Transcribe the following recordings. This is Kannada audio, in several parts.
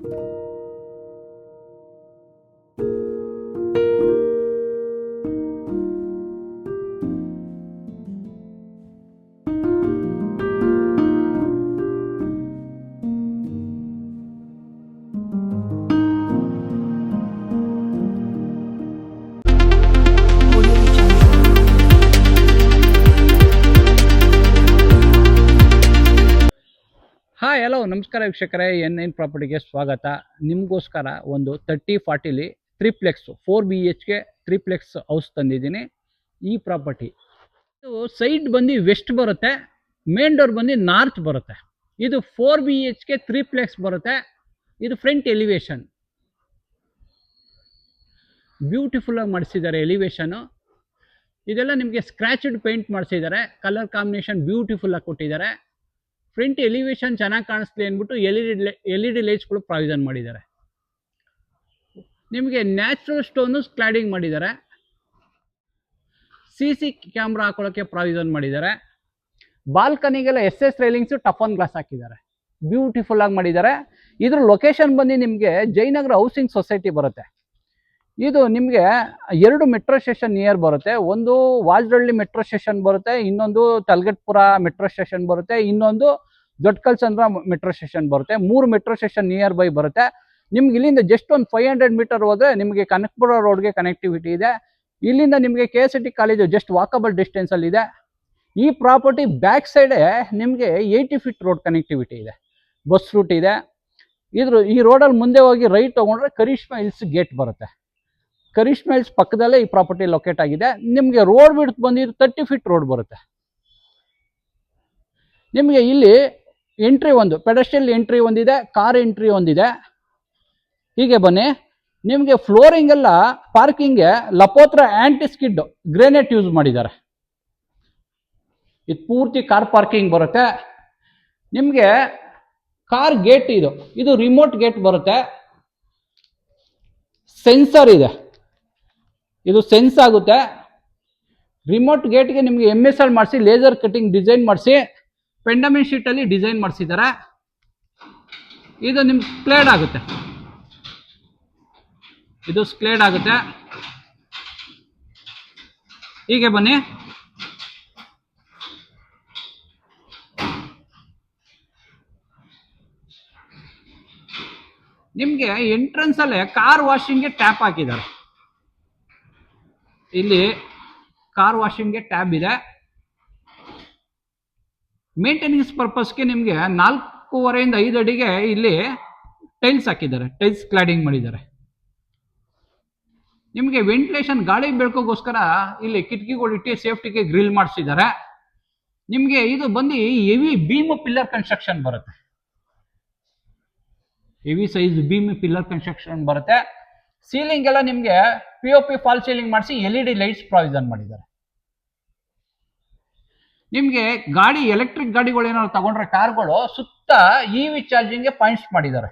ಹಾಯ್ ಹಲೋ ನಮಸ್ಕಾರ ವೀಕ್ಷಕರೇ, N9 ಪ್ರಾಪರ್ಟಿಗೆ ಸ್ವಾಗತ. ನಿಮಗೋಸ್ಕರ ಒಂದು 30-40ಲಿ ತ್ರಿಪ್ಲೆಕ್ಸ್ 4BHK ತ್ರಿಪ್ಲೆಕ್ಸ್ ಹೌಸ್ ತಂದಿದ್ದೀನಿ. ಈ ಪ್ರಾಪರ್ಟಿ ಇದು ಸೈಡ್ ಬಂದು ವೆಸ್ಟ್ ಬರುತ್ತೆ, ಮೇನ್ ಡೋರ್ ಬಂದು ನಾರ್ತ್ ಬರುತ್ತೆ. ಇದು 4BHK ತ್ರಿಪ್ಲೆಕ್ಸ್ ಬರುತ್ತೆ. ಇದು ಫ್ರಂಟ್ ಎಲಿವೇಶನ್ ಬ್ಯೂಟಿಫುಲ್ ಆಗಿ ಮಾಡಿಸಿದ್ದಾರೆ. ಎಲಿವೇಶನು ಇದೆಲ್ಲ ನಿಮಗೆ ಸ್ಕ್ರಾಚ್ಡ್ ಪೇಂಟ್ ಮಾಡಿಸಿದ್ದಾರೆ. ಕಲರ್ ಕಾಂಬಿನೇಷನ್ ಬ್ಯೂಟಿಫುಲ್ ಆಗಿ ಕೊಟ್ಟಿದ್ದಾರೆ. ಫ್ರಂಟ್ ಎಲಿವೇಶನ್ ಚೆನ್ನಾಗಿ ಕಾಣಿಸ್ಲಿ ಅಂದ್ಬಿಟ್ಟು ಎಲ್ ಇ ಡಿ ಲೈಟ್ಸ್ಗಳು ಪ್ರಾವಿಷನ್ ಮಾಡಿದ್ದಾರೆ. ನಿಮಗೆ ನ್ಯಾಚುರಲ್ ಸ್ಟೋನು ಕ್ಲಾಡಿಂಗ್ ಮಾಡಿದ್ದಾರೆ. CC ಕ್ಯಾಮ್ರಾ ಹಾಕೊಳ್ಳೋಕ್ಕೆ ಪ್ರಾವಿಷನ್ ಮಾಡಿದ್ದಾರೆ. ಬಾಲ್ಕನಿಗೆಲ್ಲ SS railings tough on glass ಹಾಕಿದ್ದಾರೆ. ಬ್ಯೂಟಿಫುಲ್ ಆಗಿ ಮಾಡಿದ್ದಾರೆ. ಇದ್ರ ಲೊಕೇಶನ್ ಬಂದು ನಿಮಗೆ ಜಯನಗರ ಹೌಸಿಂಗ್ ಸೊಸೈಟಿ ಬರುತ್ತೆ. ಇದು ನಿಮಗೆ 2 ಮೆಟ್ರೋ ಸ್ಟೇಷನ್ ನಿಯರ್ ಬರುತ್ತೆ. ಒಂದು ವಾಜರಳ್ಳಿ ಮೆಟ್ರೋ ಸ್ಟೇಷನ್ ಬರುತ್ತೆ, ಇನ್ನೊಂದು ತಲಗಟ್ಪುರ ಮೆಟ್ರೋ ಸ್ಟೇಷನ್ ಬರುತ್ತೆ, ಇನ್ನೊಂದು ದೊಡ್ಡಕಲ್ಸಂದ್ರ ಮೆಟ್ರೋ ಸ್ಟೇಷನ್ ಬರುತ್ತೆ. 3 ಮೆಟ್ರೋ ಸ್ಟೇಷನ್ ನಿಯರ್ ಬೈ ಬರುತ್ತೆ. ನಿಮ್ಗೆ ಇಲ್ಲಿಂದ ಜಸ್ಟ್ ಒಂದು 500 ಮೀಟರ್ ಹೋದ್ರೆ ನಿಮಗೆ ಕನಕಪುರ ರೋಡ್ಗೆ ಕನೆಕ್ಟಿವಿಟಿ ಇದೆ. ಇಲ್ಲಿಂದ ನಿಮಗೆ KSRT college just walkable distance ಅಲ್ಲಿ ಇದೆ. ಈ ಪ್ರಾಪರ್ಟಿ ಬ್ಯಾಕ್ ಸೈಡೇ ನಿಮಗೆ 80 ಫೀಟ್ ರೋಡ್ ಕನೆಕ್ಟಿವಿಟಿ ಇದೆ, ಬಸ್ ರೂಟ್ ಇದೆ. ಈ ರೋಡಲ್ಲಿ ಮುಂದೆ ಹೋಗಿ ರೈಟ್ ತಗೊಂಡ್ರೆ ಕರಿಷ್ಮಾ ಹಿಲ್ಸ್ ಗೇಟ್ ಬರುತ್ತೆ. ಕರಿಷ್ಮಾ ಹಿಲ್ಸ್ ಪಕ್ಕದಲ್ಲೇ ಈ ಪ್ರಾಪರ್ಟಿ ಲೊಕೇಟ್ ಆಗಿದೆ. ನಿಮಗೆ ರೋಡ್ ಬಿಡ್ತು ಬಂದಿದ್ದು 30 ಫೀಟ್ ರೋಡ್ ಬರುತ್ತೆ. ನಿಮಗೆ ಇಲ್ಲಿ ಎಂಟ್ರಿ ಒಂದು ಪೆಡೆಸ್ಟ್ರಿಯಲ್ ಎಂಟ್ರಿ ಒಂದಿದೆ, ಕಾರ್ ಎಂಟ್ರಿ ಒಂದಿದೆ. ಹೀಗೆ ಬನ್ನಿ. ನಿಮಗೆ ಫ್ಲೋರಿಂಗ್ ಎಲ್ಲ ಪಾರ್ಕಿಂಗ್ಗೆ ಲಪೋತ್ರ ಆಂಟಿ ಸ್ಕಿಡ್ ಗ್ರೇನೈಟ್ ಯೂಸ್ ಮಾಡಿದ್ದಾರೆ. ಇದು ಪೂರ್ತಿ ಕಾರ್ ಪಾರ್ಕಿಂಗ್ ಬರುತ್ತೆ. ನಿಮಗೆ ಕಾರ್ ಗೇಟ್ ಇದು ರಿಮೋಟ್ ಗೇಟ್ ಬರುತ್ತೆ. ಸೆನ್ಸರ್ ಇದೆ, ಇದು ಸೆನ್ಸ್ ಆಗುತ್ತೆ. ರಿಮೋಟ್ ಗೇಟ್ಗೆ ನಿಮಗೆ MSL ಮಾಡಿಸಿ ಲೇಸರ್ ಕಟಿಂಗ್ ಡಿಸೈನ್ ಮಾಡಿಸಿ ಪೆಂಡಮಿನ್ ಶೀಟಲ್ಲಿ ಡಿಸೈನ್ ಮಾಡಿಸಿದ್ದಾರೆ. ಇದು ನಿಮ್ಗೆ ಸ್ಕ್ಲೇಡ್ ಆಗುತ್ತೆ, ಇದು ಸ್ಕ್ಲೇಡ್ ಆಗುತ್ತೆ. ಹೀಗೆ ಬನ್ನಿ. ನಿಮಗೆ ಎಂಟ್ರೆನ್ಸ್ ಅಲ್ಲೇ ಕಾರ್ ವಾಷಿಂಗ್ಗೆ ಟ್ಯಾಪ್ ಹಾಕಿದ್ದಾರೆ. ಇಲ್ಲಿ ಕಾರ್ ವಾಷಿಂಗ್ಗೆ ಟ್ಯಾಬ್ ಇದೆ. ಮೇಂಟೆನೆನ್ಸ್ ಪರ್ಪಸ್ಗೆ ನಿಮಗೆ 4.5 ಇಂದ 5 ಅಡಿಗೆ ಇಲ್ಲಿ ಟೈಲ್ಸ್ ಹಾಕಿದ್ದಾರೆ, ಟೈಲ್ಸ್ ಕ್ಲಾಡಿಂಗ್ ಮಾಡಿದ್ದಾರೆ. ನಿಮಗೆ ವೆಂಟಿಲೇಷನ್ ಗಾಳಿ ಬೆಳಕೋಗೋಸ್ಕರ ಇಲ್ಲಿ ಕಿಟಕಿಗಳು ಇಟ್ಟು ಸೇಫ್ಟಿಗೆ ಗ್ರಿಲ್ ಮಾಡಿಸಿದ್ದಾರೆ. ನಿಮಗೆ ಇದು ಬಂದು ಹೆವಿ ಬೀಮ್ ಪಿಲ್ಲರ್ ಕನ್ಸ್ಟ್ರಕ್ಷನ್ ಬರುತ್ತೆ, heavy size beam pillar construction ಬರುತ್ತೆ. ಸೀಲಿಂಗ್ ಎಲ್ಲ ನಿಮಗೆ POP ಫಾಲ್ ಸೀಲಿಂಗ್ ಮಾಡಿಸಿ LED ಲೈಟ್ಸ್ ಪ್ರಾವಿಷನ್ ಮಾಡಿದ್ದಾರೆ. ನಿಮಗೆ ಗಾಡಿ ಎಲೆಕ್ಟ್ರಿಕ್ ಗಾಡಿಗಳು ಏನಾದ್ರು ತಗೊಂಡ್ರೆ ಕಾರ್ಗಳು ಸುತ್ತ EV ಚಾರ್ಜಿಂಗ್ಗೆ ಪಾಯಿಂಟ್ಸ್ ಮಾಡಿದ್ದಾರೆ.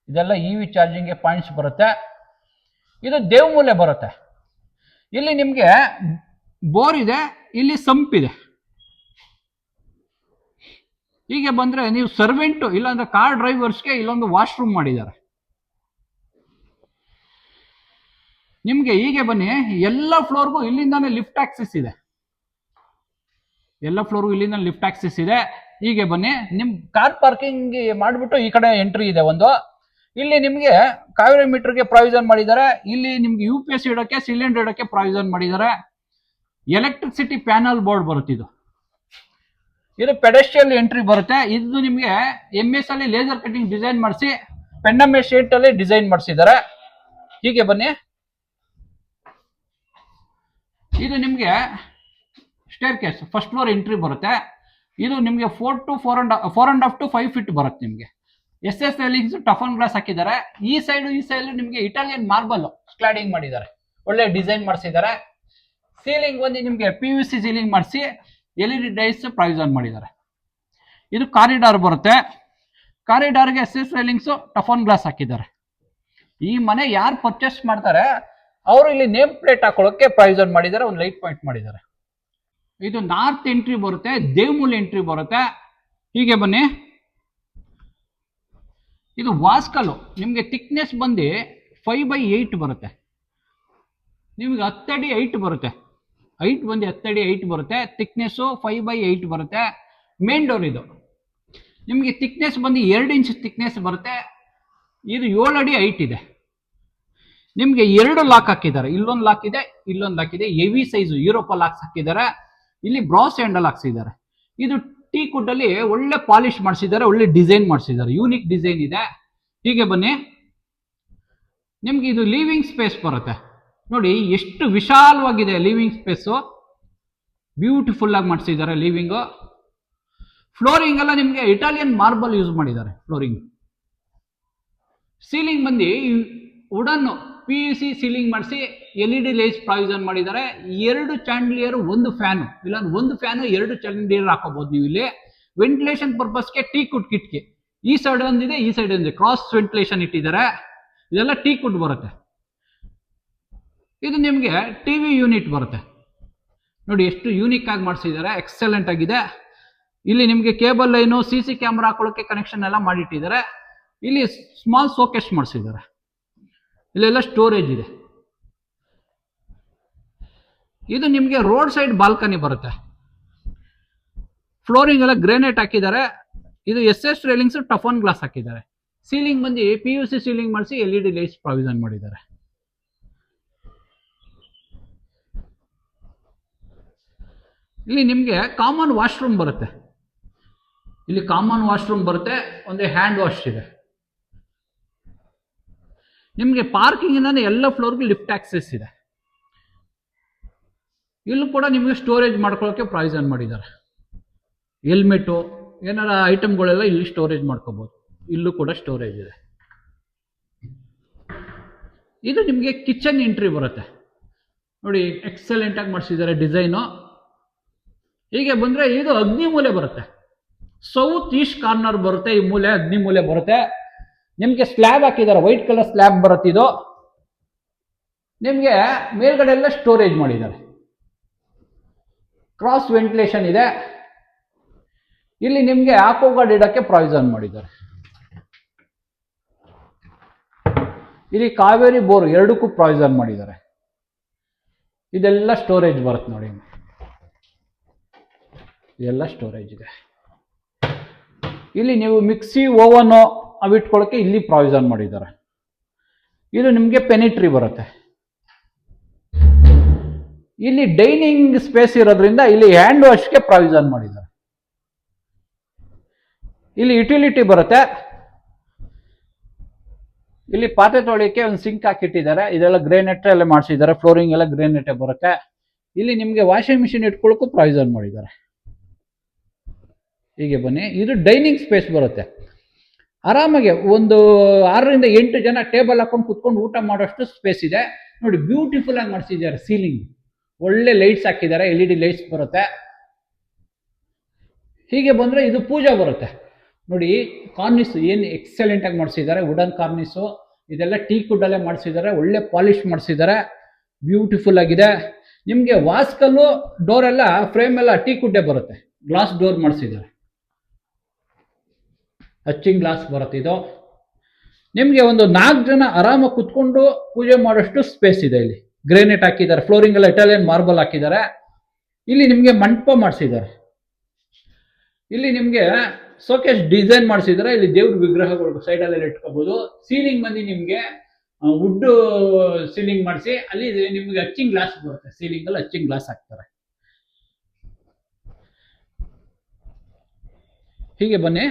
ಇದೆಲ್ಲ EV ಚಾರ್ಜಿಂಗ್ಗೆ ಪಾಯಿಂಟ್ಸ್ ಬರುತ್ತೆ. ಇದು ದೇವಮೂಲೆ ಬರುತ್ತೆ. ಇಲ್ಲಿ ನಿಮಗೆ ಬೋರ್ ಇದೆ, ಇಲ್ಲಿ ಸಂಪ್ ಇದೆ. ಹೀಗೆ ಬಂದ್ರೆ ನೀವು ಸರ್ವೆಂಟು ಇಲ್ಲಾಂದ್ರೆ ಕಾರ್ ಡ್ರೈವರ್ಸ್ಗೆ ಇಲ್ಲೊಂದು ವಾಶ್ರೂಮ್ ಮಾಡಿದ್ದಾರೆ. ನಿಮ್ಗೆ ಹೀಗೆ ಬನ್ನಿ. ಎಲ್ಲ ಫ್ಲೋರ್ಗೂ ಇಲ್ಲಿಂದಾನೆ ಲಿಫ್ಟ್ ಆಕ್ಸೆಸ್ ಇದೆ, ಎಲ್ಲ ಫ್ಲೋರ್ಗೂ ಇಲ್ಲಿಂದ ಲಿಫ್ಟ್ ಆಕ್ಸೆಸ್ ಇದೆ. ಹೀಗೆ ಬನ್ನಿ. ನಿಮ್ ಕಾರ್ ಪಾರ್ಕಿಂಗ್ ಮಾಡಿಬಿಟ್ಟು ಈ ಕಡೆ ಎಂಟ್ರಿ ಇದೆ ಒಂದು. ಇಲ್ಲಿ ನಿಮ್ಗೆ ಕಾವೇರಿ ಮೀಟರ್ಗೆ ಪ್ರಾವಿಷನ್ ಮಾಡಿದ್ದಾರೆ. ಇಲ್ಲಿ ನಿಮ್ಗೆ UPS ಇಡೋಕ್ಕೆ, ಸಿಲಿಂಡರ್ ಇಡೋಕ್ಕೆ ಪ್ರಾವಿಷನ್ ಮಾಡಿದ್ದಾರೆ. ಎಲೆಕ್ಟ್ರಿಸಿಟಿ ಪ್ಯಾನಲ್ ಬೋರ್ಡ್ ಬರುತ್ತೆ. ಇದು ಪೆಡೆಸ್ಟ್ರಿಯಲ್ ಎಂಟ್ರಿ ಬರುತ್ತೆ. ಇದು ನಿಮಗೆ MS ಅಲ್ಲಿ ಲೇಸರ್ ಕಟಿಂಗ್ ಡಿಸೈನ್ ಮಾಡಿಸಿ ಪೆಂಡಮಿನ್ ಶೀಟ್ ಅಲ್ಲಿ ಡಿಸೈನ್ ಮಾಡಿಸಿದ್ದಾರೆ. ಹೀಗೆ ಬನ್ನಿ. ಇದು ನಿಮಗೆ staircase first floor entry ಬರುತ್ತೆ. ಇದು ನಿಮಗೆ 4.5 to 5 ಫೀಟ್ ಬರುತ್ತೆ. ನಿಮಗೆ SS railings tough on glass ಹಾಕಿದ್ದಾರೆ. ಈ ಸೈಡ್ ನಿಮಗೆ ಇಟಾಲಿಯನ್ ಮಾರ್ಬಲ್ ಕ್ಲಾಡಿಂಗ್ ಮಾಡಿದ್ದಾರೆ, ಒಳ್ಳೆ ಡಿಸೈನ್ ಮಾಡಿಸಿದ್ದಾರೆ. ಸೀಲಿಂಗ್ ಬಂದು ನಿಮಗೆ PVC ಸೀಲಿಂಗ್ ಮಾಡಿಸಿ LED ಲೈಟ್ಸ್ ಪ್ರಾವಿಷನ್ ಮಾಡಿದ್ದಾರೆ. ಇದು ಕಾರಿಡಾರ್ ಬರುತ್ತೆ. ಕಾರಿಡಾರ್ಗೆ SS railings tough on glass ಹಾಕಿದ್ದಾರೆ. ಈ ಮನೆ ಯಾರು ಪರ್ಚೇಸ್ ಮಾಡ್ತಾರೆ ಅವರು ಇಲ್ಲಿ ನೇಮ್ ಪ್ಲೇಟ್ ಹಾಕೊಳ್ಳೋಕೆ ಪ್ರಾವಿಷನ್ ಮಾಡಿದ್ದಾರೆ, ಒಂದು ಲೈಟ್ ಪಾಯಿಂಟ್ ಮಾಡಿದ್ದಾರೆ. ಇದು ನಾರ್ತ್ ಎಂಟ್ರಿ ಬರುತ್ತೆ, ದೇವಮೂಲೆ ಎಂಟ್ರಿ ಬರುತ್ತೆ. ಹೀಗೆ ಬನ್ನಿ. ಇದು ವಾಸ್ಕಲ್ ನಿಮಗೆ ಥಿಕ್ನೆಸ್ ಬಂದು 5/8 ಬರುತ್ತೆ. ನಿಮಗೆ 10 ಅಡಿ 8 ಬರುತ್ತೆ. ಹೈಟ್ ಬಂದು 10 ಅಡಿ 8 ಬರುತ್ತೆ. ಥಿಕ್ನೆಸ್ಸು 5/8 ಬರುತ್ತೆ. ಮೇನ್ ಡೋರ್ ಇದು ನಿಮಗೆ ಥಿಕ್ನೆಸ್ ಬಂದು 2 ಇಂಚ್ ಥಿಕ್ನೆಸ್ ಬರುತ್ತೆ. ಇದು 7 ಅಡಿ ಹೈಟ್ ಇದೆ. ನಿಮಗೆ 2 ಲಾಕ್ ಹಾಕಿದ್ದಾರೆ. ಇಲ್ಲೊಂದು ಲಾಕ್ ಇದೆ, ಇಲ್ಲೊಂದು ಲಾಕ್ ಇದೆ. ಹೆವಿ ಸೈಜು ಯುರೋಪ ಲಾಕ್ಸ್ ಹಾಕಿದ್ದಾರೆ. ಇಲ್ಲಿ ಬ್ರಾಸ್ ಹ್ಯಾಂಡಲ್ ಹಾಕ್ಸಿದ್ದಾರೆ. ಇದು ಟೀ ಕುಡ್ ಅಲ್ಲಿ ಒಳ್ಳೆ ಪಾಲಿಶ್ ಮಾಡಿಸಿದ್ದಾರೆ, ಒಳ್ಳೆ ಡಿಸೈನ್ ಮಾಡಿಸಿದ್ದಾರೆ, ಯೂನಿಕ್ ಡಿಸೈನ್ ಇದೆ. ಹೀಗೆ ಬನ್ನಿ, ನಿಮ್ಗೆ ಇದು ಲಿವಿಂಗ್ ಸ್ಪೇಸ್ ಬರುತ್ತೆ. ನೋಡಿ ಎಷ್ಟು ವಿಶಾಲವಾಗಿದೆ ಲಿವಿಂಗ್ ಸ್ಪೇಸು. ಬ್ಯೂಟಿಫುಲ್ ಆಗಿ ಮಾಡಿಸಿದ್ದಾರೆ ಲಿವಿಂಗು. ಫ್ಲೋರಿಂಗ್ ಎಲ್ಲ ನಿಮಗೆ ಇಟಾಲಿಯನ್ ಮಾರ್ಬಲ್ ಯೂಸ್ ಮಾಡಿದ್ದಾರೆ ಫ್ಲೋರಿಂಗ್. ಸೀಲಿಂಗ್ ಬಂದು ವುಡನ್ PVC ಸೀಲಿಂಗ್ ಮಾಡಿಸಿ LED ಲೈಟ್ಸ್ ಪ್ರಾವಿಷನ್ ಮಾಡಿದ್ದಾರೆ. 2 ಚಾಂಡ್ಲಿಯರ್, 1 ಫ್ಯಾನು, ಇಲ್ಲ 1 ಫ್ಯಾನು 2 ಚಾಂಡ್ಲಿಯರ್ ಹಾಕೋಬಹುದು ನೀವು ಇಲ್ಲಿ. ವೆಂಟಿಲೇಷನ್ ಪರ್ಪಸ್ಗೆ ಟೀ ಕುಡ್ ಕಿಟ್ಕಿ ಈ ಸೈಡ್ ಒಂದಿದೆ, ಈ ಸೈಡ್ ಒಂದಿದೆ, ಕ್ರಾಸ್ ವೆಂಟಿಲೇಷನ್ ಇಟ್ಟಿದ್ದಾರೆ. ಇದೆಲ್ಲ ಟೀ ಕುಡ್ ಬರುತ್ತೆ. ಇದು ನಿಮಗೆ ಟಿವಿ ಯೂನಿಟ್ ಬರುತ್ತೆ. ನೋಡಿ ಎಷ್ಟು ಯೂನಿಕ್ ಆಗಿ ಮಾಡಿಸಿದ್ದಾರೆ, ಎಕ್ಸಲೆಂಟ್ ಆಗಿದೆ. ಇಲ್ಲಿ ನಿಮಗೆ ಕೇಬಲ್ ಲೈನು, CC ಕ್ಯಾಮ್ರಾ ಹಾಕೊಳ್ಳೋಕೆ ಕನೆಕ್ಷನ್ ಎಲ್ಲ ಮಾಡಿಟ್ಟಿದ್ದಾರೆ. ಇಲ್ಲಿ ಸ್ಮಾಲ್ ಸೋಕೇಶ್ ಮಾಡಿಸಿದ್ದಾರೆ. ಇಲ್ಲೆಲ್ಲ ಸ್ಟೋರೇಜ್ ಇದೆ. ಇದು ನಿಮಗೆ ರೋಡ್ ಸೈಡ್ ಬಾಲ್ಕನಿ ಬರುತ್ತೆ. ಫ್ಲೋರಿಂಗ್ ಎಲ್ಲ ಗ್ರೇನೈಟ್ ಹಾಕಿದ್ದಾರೆ. ಇದು SS ರೈಲಿಂಗ್ಸ್ ಟಫನ್ ಗ್ಲಾಸ್ ಹಾಕಿದ್ದಾರೆ. ಸೀಲಿಂಗ್ ಬಂದು PVC ಸೀಲಿಂಗ್ ಮಾಡಿಸಿ LED ಲೈಟ್ಸ್ ಪ್ರಾವಿಷನ್ ಮಾಡಿದ್ದಾರೆ. ಇಲ್ಲಿ ನಿಮಗೆ ಕಾಮನ್ ವಾಶ್ರೂಮ್ ಬರುತ್ತೆ. ಇಲ್ಲಿ ಕಾಮನ್ ವಾಶ್ರೂಮ್ ಬರುತ್ತೆ, ಒಂದು ಹ್ಯಾಂಡ್ ವಾಶ್ ಇದೆ. ನಿಮಗೆ ಪಾರ್ಕಿಂಗ್ ಇಂದಾನೆ ಎಲ್ಲ ಫ್ಲೋರ್ಗೆ ಲಿಫ್ಟ್ ಆಕ್ಸೆಸ್ ಇದೆ. ಇಲ್ಲೂ ಕೂಡ ನಿಮಗೆ ಸ್ಟೋರೇಜ್ ಮಾಡ್ಕೊಳ್ಳೋಕೆ ಪ್ರಾವಿಷನ್ ಮಾಡಿದ್ದಾರೆ. ಹೆಲ್ಮೆಟು ಏನಾರ ಐಟಮ್ಗಳೆಲ್ಲ ಇಲ್ಲಿ ಸ್ಟೋರೇಜ್ ಮಾಡ್ಕೋಬಹುದು. ಇಲ್ಲೂ ಕೂಡ ಸ್ಟೋರೇಜ್ ಇದೆ. ಇದು ನಿಮಗೆ ಕಿಚನ್ ಎಂಟ್ರಿ ಬರುತ್ತೆ. ನೋಡಿ ಎಕ್ಸಲೆಂಟ್ ಆಗಿ ಮಾಡಿಸಿದ್ದಾರೆ ಡಿಸೈನು. ಹೀಗೆ ಬಂದ್ರೆ ಇದು ಅಗ್ನಿ ಮೂಲೆ ಬರುತ್ತೆ. ಸೌತ್ ಈಸ್ಟ್ ಕಾರ್ನರ್ ಬರುತ್ತೆ. ಈ ಮೂಲೆ ಅಗ್ನಿ ಮೂಲೆ ಬರುತ್ತೆ. ನಿಮಗೆ ಸ್ಲ್ಯಾಬ್ ಹಾಕಿದ್ದಾರೆ, ವೈಟ್ ಕಲರ್ ಸ್ಲ್ಯಾಬ್ ಬರುತ್ತೆ. ಇದು ನಿಮಗೆ ಮೇಲ್ಗಡೆ ಎಲ್ಲ ಸ್ಟೋರೇಜ್ ಮಾಡಿದ್ದಾರೆ. ಕ್ರಾಸ್ ವೆಂಟಿಲೇಷನ್ ಇದೆ. ಇಲ್ಲಿ ನಿಮಗೆ ಆಕ್ವಾಗಾರ್ಡ್ ಇಡಕ್ಕೆ ಪ್ರಾವಿಷನ್ ಮಾಡಿದ್ದಾರೆ. ಇಲ್ಲಿ ಕಾವೇರಿ ಬೋರ್ ಎರಡಕ್ಕೂ ಪ್ರಾವಿಷನ್ ಮಾಡಿದ್ದಾರೆ. ಇದೆಲ್ಲ ಸ್ಟೋರೇಜ್ ಬರುತ್ತೆ ನೋಡಿ. ಇದೆಲ್ಲ ಸ್ಟೋರೇಜ್ ಇದೆ. ಇಲ್ಲಿ ನೀವು ಮಿಕ್ಸಿ, ಓವನ್ ಅವಿಟ್ಕೊಳ್ಳೋಕೆ ಇಲ್ಲಿ ಪ್ರಾವಿಷನ್ ಮಾಡಿದ್ದಾರೆ. ಇದು ನಿಮಗೆ ಪೆನಿಟ್ರಿ ಬರುತ್ತೆ. ಇಲ್ಲಿ ಡೈನಿಂಗ್ ಸ್ಪೇಸ್ ಇರೋದ್ರಿಂದ ಇಲ್ಲಿ ಹ್ಯಾಂಡ್ ವಾಶ್ಗೆ ಪ್ರಾವಿಷನ್ ಮಾಡಿದ್ದಾರೆ. ಇಲ್ಲಿ ಯುಟಿಲಿಟಿ ಬರುತ್ತೆ. ಇಲ್ಲಿ ಪಾತ್ರೆ ತೊಳೆಯಕ್ಕೆ ಒಂದು ಸಿಂಕ್ ಹಾಕಿಟ್ಟಿದ್ದಾರೆ. ಇದೆಲ್ಲ ಗ್ರೇನೆಟ್ ಎಲ್ಲ ಮಾಡಿಸಿದ್ದಾರೆ. ಫ್ಲೋರಿಂಗ್ ಎಲ್ಲ ಗ್ರೇನೆಟ್ ಬರುತ್ತೆ. ಇಲ್ಲಿ ನಿಮಗೆ ವಾಷಿಂಗ್ ಮಿಷಿನ್ ಇಟ್ಕೊಳ್ಳೋಕ್ಕೂ ಪ್ರಾವಿಷನ್ ಮಾಡಿದ್ದಾರೆ. ಹೀಗೆ ಬನ್ನಿ, ಇದು ಡೈನಿಂಗ್ ಸ್ಪೇಸ್ ಬರುತ್ತೆ. ಆರಾಮಾಗಿ ಒಂದು 6 ರಿಂದ 8 ಜನ ಟೇಬಲ್ ಹಾಕೊಂಡು ಕುತ್ಕೊಂಡು ಊಟ ಮಾಡೋಷ್ಟು ಸ್ಪೇಸ್ ಇದೆ. ನೋಡಿ ಬ್ಯೂಟಿಫುಲ್ ಆಗಿ ಮಾಡಿಸಿದ್ದಾರೆ. ಸೀಲಿಂಗ್ ಒಳ್ಳೆ ಲೈಟ್ಸ್ ಹಾಕಿದ್ದಾರೆ, LED ಲೈಟ್ಸ್ ಬರುತ್ತೆ. ಹೀಗೆ ಬಂದ್ರೆ ಇದು ಪೂಜಾ ಬರುತ್ತೆ. ನೋಡಿ ಕಾರ್ನಿಸ್ ಏನು ಎಕ್ಸಲೆಂಟ್ ಆಗಿ ಮಾಡಿಸಿದ್ದಾರೆ. ವುಡನ್ ಕಾರ್ನಿಸು ಇದೆಲ್ಲ ಟೀ ಕುಡ್ ಅಲ್ಲೇ ಮಾಡಿಸಿದ್ದಾರೆ. ಒಳ್ಳೆ ಪಾಲಿಶ್ ಮಾಡಿಸಿದ್ದಾರೆ. ಬ್ಯೂಟಿಫುಲ್ ಆಗಿದೆ. ನಿಮಗೆ ವಾಸ್ಕಲ್ಲು ಡೋರ್ ಎಲ್ಲ ಫ್ರೇಮ್ ಎಲ್ಲ ಟೀ ಕುಡ್ಡೇ ಬರುತ್ತೆ. ಗ್ಲಾಸ್ ಡೋರ್ ಮಾಡಿಸಿದ್ದಾರೆ. ಹಚ್ಚಿಂಗ್ ಗ್ಲಾಸ್ ಬರುತ್ತೆ. ಇದು ನಿಮಗೆ ಒಂದು 4 ಜನ ಆರಾಮಾಗಿ ಕುತ್ಕೊಂಡು ಪೂಜೆ ಮಾಡೋಷ್ಟು ಸ್ಪೇಸ್ ಇದೆ. ಇಲ್ಲಿ ಗ್ರೇನೆಟ್ ಹಾಕಿದ್ದಾರೆ. ಫ್ಲೋರಿಂಗ್ ಎಲ್ಲ ಇಟಾಲಿಯನ್ ಮಾರ್ಬಲ್ ಹಾಕಿದ್ದಾರೆ. ಇಲ್ಲಿ ನಿಮಗೆ ಮಂಟಪ ಮಾಡಿಸಿದ್ದಾರೆ. ಇಲ್ಲಿ ನಿಮಗೆ ಸೋಕೇಶ್ ಡಿಸೈನ್ ಮಾಡಿಸಿದ್ದಾರೆ. ಇಲ್ಲಿ ದೇವ್ರ ವಿಗ್ರಹಗಳು ಸೈಡಲ್ಲೆಲ್ಲ ಇಟ್ಕೋಬಹುದು. ಸೀಲಿಂಗ್ ಬಂದು ನಿಮಗೆ ವುಡ್ ಸೀಲಿಂಗ್ ಮಾಡಿಸಿ ಅಲ್ಲಿ ನಿಮಗೆ ಹಚ್ಚಿಂಗ್ ಗ್ಲಾಸ್ ಬರುತ್ತೆ. ಸೀಲಿಂಗ್ ಅಲ್ಲಿ ಹಚ್ಚಿಂಗ್ ಗ್ಲಾಸ್ ಹಾಕ್ತಾರೆ. ಹೀಗೆ ಬನ್ನಿ,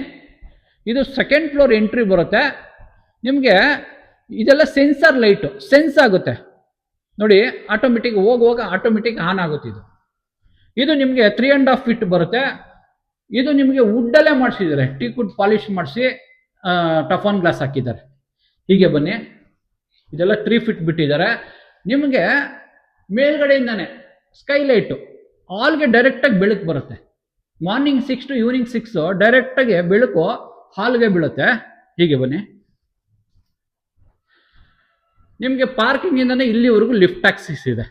ಇದು ಸೆಕೆಂಡ್ ಫ್ಲೋರ್ ಎಂಟ್ರಿ ಬರುತ್ತೆ. ನಿಮಗೆ ಇದೆಲ್ಲ ಸೆನ್ಸರ್ ಲೈಟು ಸೆನ್ಸ್ ಆಗುತ್ತೆ ನೋಡಿ. ಆಟೋಮೆಟಿಕ್ ಹೋಗುವಾಗ ಆಟೋಮೆಟಿಕ್ ಆನ್ ಆಗುತ್ತೆ. ಇದು ನಿಮಗೆ 3.5 ಫೀಟ್ ಬರುತ್ತೆ. ಇದು ನಿಮಗೆ ವುಡ್ಡಲ್ಲೇ ಮಾಡಿಸಿದ್ದಾರೆ. ಟೀ ಕುಡ್ ಪಾಲಿಶ್ ಮಾಡಿಸಿ ಟಫನ್ ಗ್ಲಾಸ್ ಹಾಕಿದ್ದಾರೆ. ಹೀಗೆ ಬನ್ನಿ, ಇದೆಲ್ಲ 3 ಫೀಟ್ ಬಿಟ್ಟಿದ್ದಾರೆ. ನಿಮಗೆ ಮೇಲ್ಗಡೆಯಿಂದಾನೆ ಸ್ಕೈ ಲೈಟು ಹಾಲ್ಗೆ ಡೈರೆಕ್ಟಾಗಿ ಬೆಳಕು ಬರುತ್ತೆ. ಮಾರ್ನಿಂಗ್ 6 to ಈವ್ನಿಂಗ್ 6 ಡೈರೆಕ್ಟಾಗಿ ಬೆಳಕು ಹಾಲ್ಗೆ ಬೀಳುತ್ತೆ. ಹೀಗೆ ಬನ್ನಿ, ನಿಮಗೆ ಪಾರ್ಕಿಂಗ್ ಇಂದಾನೆ ಇಲ್ಲಿವರೆಗೂ ಲಿಫ್ಟ್ ಆಕ್ಸಿಸ್ ಇದೆ.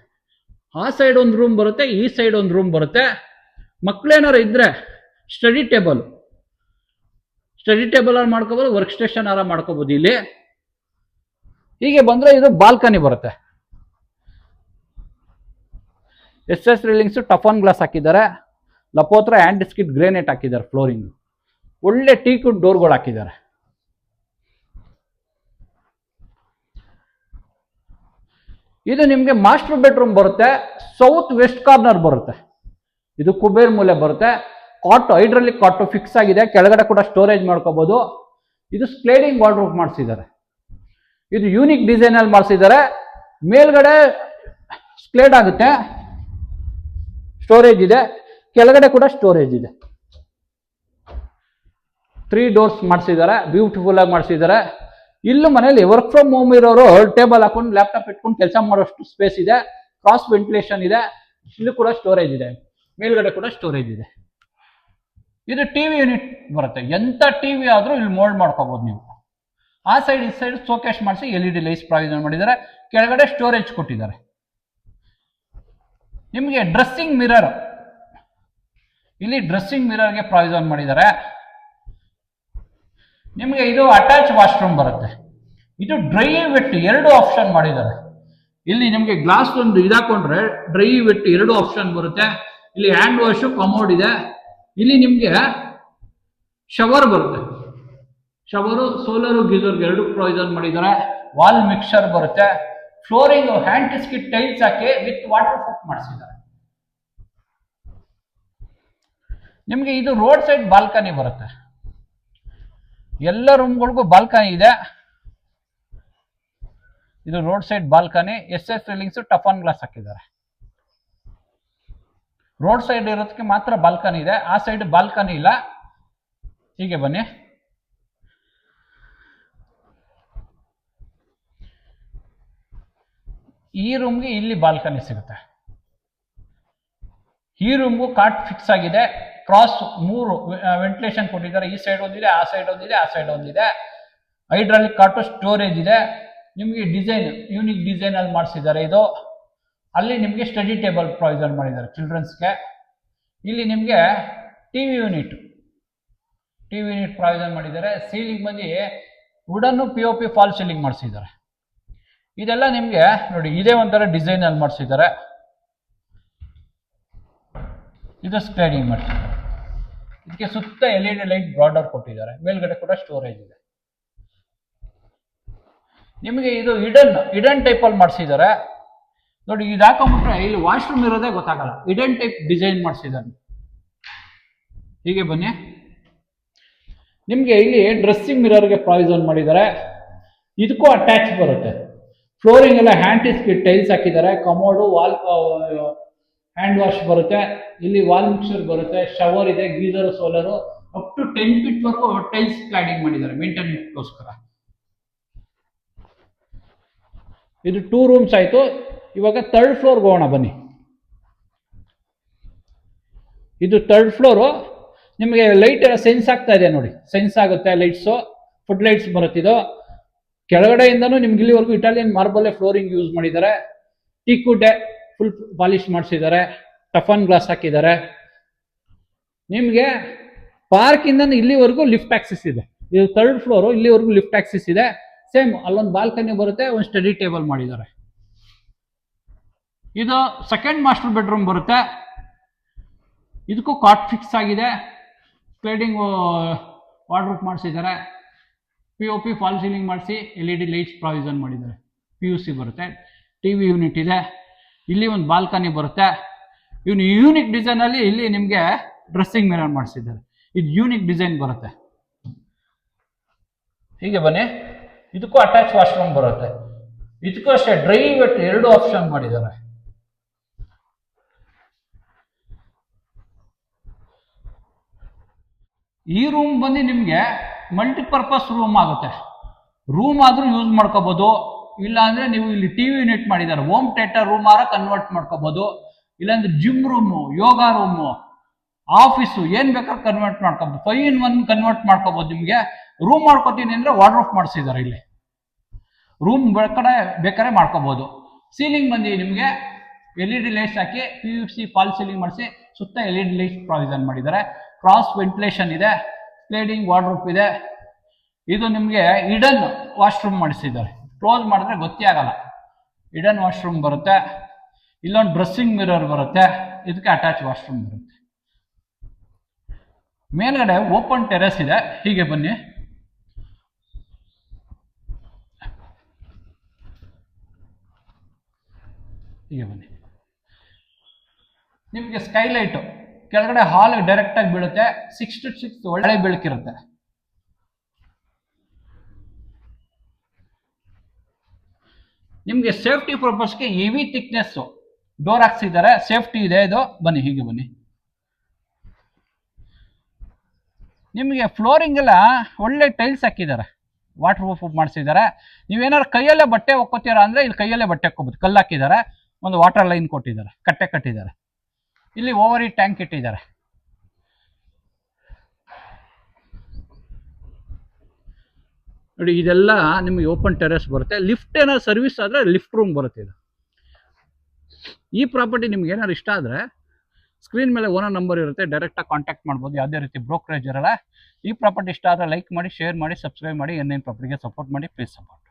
ಆ ಸೈಡ್ ಒಂದು ರೂಮ್ ಬರುತ್ತೆ, ಈ ಸೈಡ್ ಒಂದು ರೂಮ್ ಬರುತ್ತೆ. ಮಕ್ಕಳೇನಾರು ಇದ್ರೆ ಸ್ಟಡಿ ಸ್ಟಡಿ ಟೇಬಲ್ ಅಲ್ಲಿ ಮಾಡ್ಕೋಬಹುದು, ವರ್ಕ್ ಸ್ಟೇಷನ್ ಆರ ಮಾಡ್ಕೋಬಹುದು. ಇಲ್ಲಿ ಹೀಗೆ ಬಂದ್ರೆ ಇದು ಬಾಲ್ಕನಿ ಬರುತ್ತೆ. SS ರೇಲಿಂಗ್ಸ್ ಟಫನ್ ಗ್ಲಾಸ್ ಹಾಕಿದ್ದಾರೆ. ಲಪೋತ್ರ ಆ್ಯಂಡ್ ಸ್ಕಿಡ್ ಗ್ರೇನೇಟ್ ಹಾಕಿದ್ದಾರೆ. ಫ್ಲೋರಿಂಗ್ ಒಳ್ಳೆ ಟೀಕ್ವುಡ್ ಡೋರ್ಗಳು ಹಾಕಿದ್ದಾರೆ. ಇದು ನಿಮ್ಗೆ ಮಾಸ್ಟರ್ ಬೆಡ್ರೂಮ್ ಬರುತ್ತೆ. ಸೌತ್ ವೆಸ್ಟ್ ಕಾರ್ನರ್ ಬರುತ್ತೆ. ಇದು ಕುಬೇರ್ ಮೂಲೆ ಬರುತ್ತೆ. ಕಾಟ್ ಹೈಡ್ರಾಲಿಕ್ ಕಾಟ್ ಫಿಕ್ಸ್ ಆಗಿದೆ. ಕೆಳಗಡೆ ಕೂಡ ಸ್ಟೋರೇಜ್ ಮಾಡ್ಕೋಬಹುದು. ಇದು ಸ್ಲೈಡಿಂಗ್ ವಾರ್ಡ್ರೋಬ್ ಮಾಡಿಸಿದ್ದಾರೆ. ಇದು ಯೂನಿಕ್ ಡಿಸೈನ್ ಅಲ್ಲಿ ಮಾಡಿಸಿದ್ದಾರೆ. ಮೇಲ್ಗಡೆ ಸ್ಲೈಡ್ ಆಗುತ್ತೆ, ಸ್ಟೋರೇಜ್ ಇದೆ. ಕೆಳಗಡೆ ಕೂಡ ಸ್ಟೋರೇಜ್ ಇದೆ. 3 ಡೋರ್ಸ್ ಮಾಡಿಸಿದ್ದಾರೆ. ಬ್ಯೂಟಿಫುಲ್ ಆಗಿ ಮಾಡಿಸಿದ್ದಾರೆ. ಇಲ್ಲೂ ಮನೇಲಿ ವರ್ಕ್ ಫ್ರಮ್ ಹೋಮ್ ಇರೋರು ಟೇಬಲ್ ಹಾಕೊಂಡು ಲ್ಯಾಪ್ಟಾಪ್ ಇಟ್ಕೊಂಡು ಕೆಲಸ ಮಾಡೋಷ್ಟು ಸ್ಪೇಸ್ ಇದೆ. ಕ್ರಾಸ್ ವೆಂಟಿಲೇಷನ್ ಇದೆ. ಇಲ್ಲೂ ಕೂಡ ಸ್ಟೋರೇಜ್ ಇದೆ. ಮೇಲ್ಗಡೆ ಕೂಡ ಸ್ಟೋರೇಜ್ ಇದೆ. ಇದು ಟಿವಿ ಯೂನಿಟ್ ಬರುತ್ತೆ. ಎಂತ ಟಿವಿ ಆದ್ರೂ ಇಲ್ಲಿ ಮೋಲ್ಡ್ ಮಾಡ್ಕೋಬಹುದು ನೀವು. ಆ ಸೈಡ್ ಈ ಸೈಡ್ ಶೋಕೇಸ್ ಮಾಡಿಸಿ LED ಲೈಟ್ಸ್ ಪ್ರಾವಿಷನ್ ಮಾಡಿದ್ದಾರೆ. ಕೆಳಗಡೆ ಸ್ಟೋರೇಜ್ ಕೊಟ್ಟಿದ್ದಾರೆ. ನಿಮಗೆ ಡ್ರೆಸ್ಸಿಂಗ್ ಮಿರರ್, ಇಲ್ಲಿ ಡ್ರೆಸ್ಸಿಂಗ್ ಮಿರರ್ಗೆ ಪ್ರಾವಿಷನ್ ಮಾಡಿದ್ದಾರೆ. ನಿಮಗೆ ಇದು ಅಟ್ಯಾಚ್ ವಾಶ್ರೂಮ್ ಬರುತ್ತೆ. ಇದು ಡ್ರೈ ವೆಟ್ 2 ಆಪ್ಷನ್ ಮಾಡಿದ್ದಾರೆ. ಇಲ್ಲಿ ನಿಮಗೆ ಗ್ಲಾಸ್ ಒಂದು ಇದಾಕೊಂಡ್ರೆ ಡ್ರೈ ವೆಟ್ 2 ಆಪ್ಷನ್ ಬರುತ್ತೆ. ಇಲ್ಲಿ ಹ್ಯಾಂಡ್ ವಾಶ್ ಕಮೋಡ್ ಇದೆ. ಇಲ್ಲಿ ನಿಮಗೆ ಶವರ್ ಬರುತ್ತೆ. ಶವರು ಸೋಲರ್ ಗೀಸರ್ 2 ಪ್ರಾವಿಷನ್ ಮಾಡಿದ್ದಾರೆ. ವಾಲ್ ಮಿಕ್ಸರ್ ಬರುತ್ತೆ. Flooring hand skid tiles hockey with water proof ಮಾಡಿಸಿದ್ದಾರೆ. ನಿಮಗೆ ಇದು ರೋಡ್ ಸೈಡ್ ಬಾಲ್ಕನಿ ಬರುತ್ತೆ. ಎಲ್ಲ ರೂಮ್ಗಳಿಗೂ ಬಾಲ್ಕನಿ ಇದೆ. ಇದು road side balcony. SS railings toughen glass ಹಾಕಿದ್ದಾರೆ. ರೋಡ್ ಸೈಡ್ ಇರೋದಕ್ಕೆ ಮಾತ್ರ ಬಾಲ್ಕನಿ ಇದೆ. ಆ ಸೈಡ್ ಬಾಲ್ಕನಿ ಇಲ್ಲ. ಹೀಗೆ ಬನ್ನಿ. ಈ ರೂಮ್ಗೆ ಇಲ್ಲಿ ಬಾಲ್ಕನಿ ಸಿಗುತ್ತೆ. ಈ ರೂಮ್ಗೂ ಕಾಟ್ ಫಿಕ್ಸ್ ಆಗಿದೆ. ಕ್ರಾಸ್ 3 ವೆಂಟಿಲೇಷನ್ ಕೊಟ್ಟಿದ್ದಾರೆ. ಈ ಸೈಡ್ ಒಂದಿದೆ, ಆ ಸೈಡ್ ಒಂದಿದೆ, ಆ ಸೈಡ್ ಒಂದಿದೆ. ಹೈಡ್ರಾಲಿಕ್ ಕಾಟು ಸ್ಟೋರೇಜ್ ಇದೆ. ನಿಮಗೆ ಡಿಸೈನ್ ಯೂನಿಕ್ ಡಿಸೈನ್ ಅಲ್ಲಿ ಮಾಡಿಸಿದ್ದಾರೆ. ಇದು ಅಲ್ಲಿ ನಿಮಗೆ ಸ್ಟಡಿ ಟೇಬಲ್ ಪ್ರಾವಿಷನ್ ಮಾಡಿದ್ದಾರೆ ಚಿಲ್ಡ್ರನ್ಸ್ಗೆ. ಇಲ್ಲಿ ನಿಮಗೆ ಟಿವಿ ಯೂನಿಟ್ ಪ್ರಾವಿಷನ್ ಮಾಡಿದ್ದಾರೆ. ಸೀಲಿಂಗ್ ಬಂದು ವುಡನ್ POP ಫಾಲ್ ಸೀಲಿಂಗ್ ಮಾಡಿಸಿದ್ದಾರೆ. ಇದೆಲ್ಲ ನಿಮಗೆ ನೋಡಿ ಇದೇ ಒಂಥರ ಡಿಸೈನ್ ಅಲ್ಲಿ ಮಾಡಿಸಿದ್ದಾರೆ. ಇದು ಸ್ಲೈಡಿಂಗ್ ಮಾಡಿಸಿದ್ದಾರೆ. ಇದಕ್ಕೆ ಸುತ್ತ LED ಲೈಟ್ ಬಾರ್ಡರ್ ಕೊಟ್ಟಿದ್ದಾರೆ. ಮೇಲ್ಗಡೆ ಕೂಡ ಸ್ಟೋರೇಜ್ ಇದೆ. ನಿಮಗೆ ಇದು ಹಿಡನ್ ಟೈಪ್ ಅಲ್ಲಿ ಮಾಡಿಸಿದ್ದಾರೆ. ನೋಡಿ ಇದು ಹಾಕೊಂಡ್ಬಿಟ್ರೆ ಇಲ್ಲಿ ವಾಶ್ರೂಮ್ ಇರೋದೇ ಗೊತ್ತಾಗಲ್ಲ. ಹಿಡನ್ ಟೈಪ್ ಡಿಸೈನ್ ಮಾಡಿಸಿದ್ದಾರೆ. ಹೀಗೆ ಬನ್ನಿ. ನಿಮಗೆ ಇಲ್ಲಿ ಡ್ರೆಸ್ಸಿಂಗ್ ಮಿರರ್ಗೆ ಪ್ರಾವಿಷನ್ ಮಾಡಿದ್ದಾರೆ. ಇದಕ್ಕೂ ಅಟ್ಯಾಚ್ ಬರುತ್ತೆ. ಫ್ಲೋರಿಂಗ್ ಎಲ್ಲ ಹ್ಯಾಂಡ್ ಸ್ಕಿಡ್ ಟೈಲ್ಸ್ ಹಾಕಿದ್ದಾರೆ. ಕಮೋಡು ವಾಲ್ ಹ್ಯಾಂಡ್ ವಾಶ್ ಬರುತ್ತೆ. ಇಲ್ಲಿ ವಾಲ್ ಮಿಕ್ಸರ್ ಬರುತ್ತೆ. ಶವರ್ ಇದೆ. ಗೀಸರ್ ಸೋಲರು ಅಪ್ ಟು 10 ಫೀಟ್ ವರೆಗೂ ಟೈಲ್ಸ್ ಕ್ಲಾಡಿಂಗ್ ಮಾಡಿದ್ದಾರೆ ಮೇಂಟೆನೆನ್ಸ್ಗೋಸ್ಕರ. ಇದು 2 ರೂಮ್ಸ್ ಆಯ್ತು. ಇವಾಗ 3rd ಫ್ಲೋರ್ಗೆ ಹೋಗೋಣ ಬನ್ನಿ. ಇದು 3rd ಫ್ಲೋರು. ನಿಮಗೆ ಲೈಟ್ ಎಲ್ಲ ಸೆನ್ಸ್ ಆಗ್ತಾ ಇದೆ ನೋಡಿ. ಸೆನ್ಸ್ ಆಗುತ್ತೆ ಲೈಟ್ಸು. ಫುಡ್ ಲೈಟ್ಸ್ ಬರುತ್ತೆ. ಇದು ಕೆಳಗಡೆಯಿಂದನೂ ನಿಮ್ಗೆ ಇಲ್ಲಿವರೆಗೂ ಇಟಾಲಿಯನ್ ಮಾರ್ಬಲ್ ಫ್ಲೋರಿಂಗ್ ಯೂಸ್ ಮಾಡಿದ್ದಾರೆ. ಟೀಕ್ವುಡ್ ಫುಲ್ ಪಾಲಿಶ್ ಮಾಡಿಸಿದ್ದಾರೆ. ಟಫನ್ ಗ್ಲಾಸ್ ಹಾಕಿದ್ದಾರೆ. ನಿಮಗೆ ಪಾರ್ಕ್ ಇಂದ ಇಲ್ಲಿವರೆಗೂ ಲಿಫ್ಟ್ ಆಕ್ಸಿಸ್ ಇದೆ. ಇದು 3rd ಫ್ಲೋರು. ಇಲ್ಲಿವರೆಗೂ ಲಿಫ್ಟ್ ಆಕ್ಸಿಸ್ ಇದೆ. ಸೇಮ್ ಅಲ್ಲೊಂದು ಬಾಲ್ಕನಿ ಬರುತ್ತೆ. ಒಂದು ಸ್ಟಡಿ ಟೇಬಲ್ ಮಾಡಿದ್ದಾರೆ. ಇದು 2nd ಮಾಸ್ಟರ್ ಬೆಡ್ರೂಮ್ ಬರುತ್ತೆ. ಇದಕ್ಕೂ ಕಾಟ್ ಫಿಕ್ಸ್ ಆಗಿದೆ. ಸ್ಲೈಡಿಂಗ್ ವಾರ್ಡ್ರೋಬ್ ಮಾಡಿಸಿದ್ದಾರೆ. POP ಫಾಲ್ ಸೀಲಿಂಗ್ ಮಾಡಿಸಿ LED ಲೈಟ್ಸ್ ಪ್ರಾವಿಷನ್ ಮಾಡಿದ್ದಾರೆ. PUC ಬರುತ್ತೆ. ಟಿವಿ ಯೂನಿಟ್ ಇದೆ. ಇಲ್ಲಿ ಒಂದು ಬಾಲ್ಕನಿ ಬರುತ್ತೆ. ಇವನು ಯೂನಿಕ್ ಡಿಸೈನ್ ಅಲ್ಲಿ ಇಲ್ಲಿ ನಿಮಗೆ ಡ್ರೆಸ್ಸಿಂಗ್ ಮಿರರ್ ಮಾಡಿಸಿದ್ದಾರೆ. ಇದು ಯೂನಿಕ್ ಡಿಸೈನ್ ಬರುತ್ತೆ. ಹೀಗೆ ಬನ್ನಿ. ಇದಕ್ಕೂ ಅಟ್ಯಾಚ್ ವಾಶ್ರೂಮ್ ಬರುತ್ತೆ. ಇದಕ್ಕೂ ಅಷ್ಟೇ ಡ್ರೈ ವೆಟ್ 2 ಆಪ್ಷನ್ ಮಾಡಿದ್ದಾರೆ. ಈ ರೂಮ್ ಬಂದು ನಿಮಗೆ ಮಲ್ಟಿಪರ್ಪಸ್ ರೂಮ್ ಆಗುತ್ತೆ. ರೂಮ್ ಆದ್ರೂ ಯೂಸ್ ಮಾಡ್ಕೋಬಹುದು. ಇಲ್ಲ ಅಂದ್ರೆ ನೀವು ಇಲ್ಲಿ ಟಿವಿ ಯೂನಿಟ್ ಮಾಡಿದ್ದಾರೆ. ಹೋಮ್ ಥಿಯೇಟರ್ ರೂಮ್ ಆರ ಕನ್ವರ್ಟ್ ಮಾಡ್ಕೋಬಹುದು. ಇಲ್ಲಾಂದ್ರೆ ಜಿಮ್ ರೂಮು, ಯೋಗ ರೂಮು, ಆಫೀಸು ಏನ್ ಬೇಕಾದ್ರೆ ಕನ್ವರ್ಟ್ ಮಾಡ್ಕೋಬಹುದು. 5 in 1 ಕನ್ವರ್ಟ್ ಮಾಡ್ಕೋಬಹುದು. ನಿಮಗೆ ರೂಮ್ ಮಾಡ್ಕೋತೀನಿ ಅಂದ್ರೆ ವಾರ್ಡ್ರೋಬ್ ಮಾಡಿಸಿದ್ದಾರೆ. ಇಲ್ಲಿ ರೂಮ್ ಬೇಕಾದ್ರೆ ಮಾಡ್ಕೋಬಹುದು. ಸೀಲಿಂಗ್ ಬಂದು ನಿಮಗೆ LED ಲೈಟ್ಸ್ ಹಾಕಿ PVC ಫಾಲ್ ಸೀಲಿಂಗ್ ಮಾಡಿಸಿ ಸುತ್ತ LED ಲೈಟ್ಸ್ ಪ್ರಾವಿಷನ್ ಮಾಡಿದ್ದಾರೆ. ಕ್ರಾಸ್ ವೆಂಟಿಲೇಷನ್ ಇದೆ. ಸ್ಲೈಡಿಂಗ್ ವಾರ್ಡ್ರೋಬ್ ಇದೆ. ಇದು ನಿಮಗೆ ಇಡನ್ ವಾಶ್ರೂಮ್ ಮಾಡಿಸಿದ್ದಾರೆ. ಕ್ಲೋಸ್ ಮಾಡಿದ್ರೆ ಗೊತ್ತೇ ಆಗಲ್ಲ. ಇಡನ್ ವಾಶ್ರೂಮ್ ಬರುತ್ತೆ. ಇಲ್ಲೊಂದು ಡ್ರೆಸ್ಸಿಂಗ್ ಮಿರರ್ ಬರುತ್ತೆ. ಇದಕ್ಕೆ ಅಟ್ಯಾಚ್ ವಾಶ್ರೂಮ್ ಬರುತ್ತೆ. ಮೇಲ್ಗಡೆ ಓಪನ್ ಟೆರೆಸ್ ಇದೆ. ಹೀಗೆ ಬನ್ನಿ. ಹೀಗೆ ಬನ್ನಿ. ನಿಮಗೆ ಸ್ಕೈಲೈಟು ಕೆಳಗಡೆ ಹಾಲ್ ಡೈರೆಕ್ಟ್ ಆಗಿ ಬೀಳುತ್ತೆ. 6 to 6 ಒಳ್ಳೆ ಬೆಳಕಿರುತ್ತೆ. ನಿಮಗೆ ಸೇಫ್ಟಿ ಪರ್ಪಸ್ಗೆ ಹೆವಿ ಥಿಕ್ನೆಸ್ ಡೋರ್ ಹಾಕ್ಸಿದ್ದಾರೆ. ಸೇಫ್ಟಿ ಇದೆ ಇದು. ಬನ್ನಿ, ಹೀಗೆ ಬನ್ನಿ. ನಿಮಗೆ ಫ್ಲೋರಿಂಗ್ ಎಲ್ಲ ಒಳ್ಳೆ ಟೈಲ್ಸ್ ಹಾಕಿದ್ದಾರೆ. ವಾಟರ್ ಪ್ರೂಫ್ ಮಾಡಿಸಿದ್ದಾರೆ. ನೀವೇನಾದ್ರು ಕೈಯಲ್ಲೇ ಬಟ್ಟೆ ಒಕ್ಕೋತೀರಾ ಅಂದ್ರೆ ಇಲ್ಲಿ ಕೈಯಲ್ಲೇ ಬಟ್ಟೆ ಹಾಕೋಬಹುದು. ಕಲ್ಲು ಹಾಕಿದ್ದಾರೆ. ಒಂದು ವಾಟರ್ ಲೈನ್ ಕೊಟ್ಟಿದ್ದಾರೆ. ಕಟ್ಟೆ ಕಟ್ಟಿದ್ದಾರೆ. ಇಲ್ಲಿ ಓವರ್ ಟ್ಯಾಂಕ್ ಇಟ್ಟಿದ್ದಾರೆ. ನೋಡಿ, ಇದೆಲ್ಲ ನಿಮಗೆ ಓಪನ್ ಟೆರೆಸ್ ಬರುತ್ತೆ. ಲಿಫ್ಟ್ ಏನಾದ್ರು ಸರ್ವಿಸ್ ಆದರೆ ಲಿಫ್ಟ್ ರೂಮ್ ಬರುತ್ತೆ ಇದು. ಈ ಪ್ರಾಪರ್ಟಿ ನಿಮ್ಗೆ ಏನಾದ್ರು ಇಷ್ಟ ಆದರೆ ಸ್ಕ್ರೀನ್ ಮೇಲೆ ಓನರ್ ನಂಬರ್ ಇರುತ್ತೆ. ಡೈರೆಕ್ಟಾಗಿ ಕಾಂಟ್ಯಾಕ್ಟ್ ಮಾಡ್ಬೋದು. ಯಾವುದೇ ರೀತಿ ಬ್ರೋಕರೇಜ್ ಇರಲ್ಲ. ಈ ಪ್ರಾಪರ್ಟಿ ಇಷ್ಟ ಆದರೆ ಲೈಕ್ ಮಾಡಿ, ಶೇರ್ ಮಾಡಿ, ಸಬ್ಸ್ಕ್ರೈಬ್ ಮಾಡಿ. N9 ಪ್ರಾಪರ್ಟಿಗೆ ಸಪೋರ್ಟ್ ಮಾಡಿ. Please support.